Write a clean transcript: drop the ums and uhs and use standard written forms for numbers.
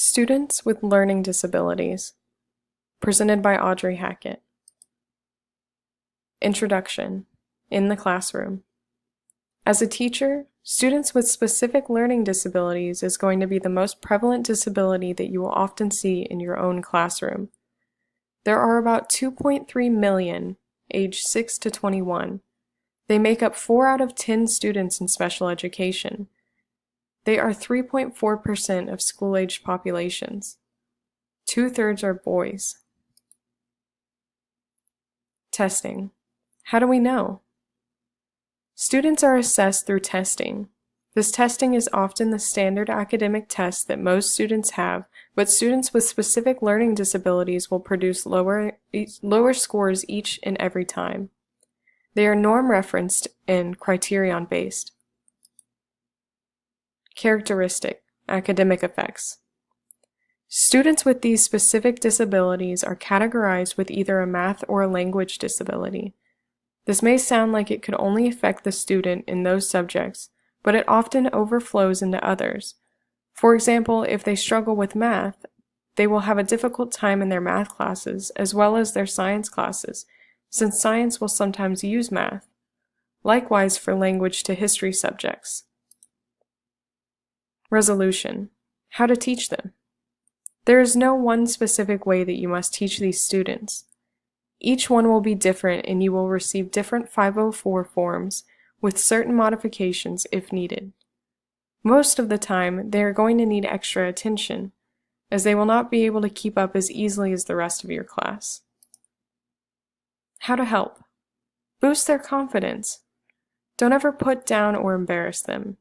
Students with Learning Disabilities, presented by Audrey Hackett. Introduction. In the classroom. As a teacher, students with specific learning disabilities is going to be the most prevalent disability that you will often see in your own classroom. There are about 2.3 million, age 6 to 21. They make up 4 out of 10 students in special education. They are 3.4% of school-aged populations. 2/3 are boys. Testing. How do we know? Students are assessed through testing. This testing is often the standard academic test that most students have, but students with specific learning disabilities will produce lower scores each and every time. They are norm-referenced and criterion-based. Characteristic, academic effects. Students with these specific disabilities are categorized with either a math or a language disability. This may sound like it could only affect the student in those subjects, but it often overflows into others. For example, if they struggle with math, they will have a difficult time in their math classes as well as their science classes, since science will sometimes use math. Likewise for language to history subjects. Resolution. How to teach them. There is no one specific way that you must teach these students. Each one will be different and you will receive different 504 forms with certain modifications if needed. Most of the time, they are going to need extra attention, as they will not be able to keep up as easily as the rest of your class. How to help. Boost their confidence. Don't ever put down or embarrass them.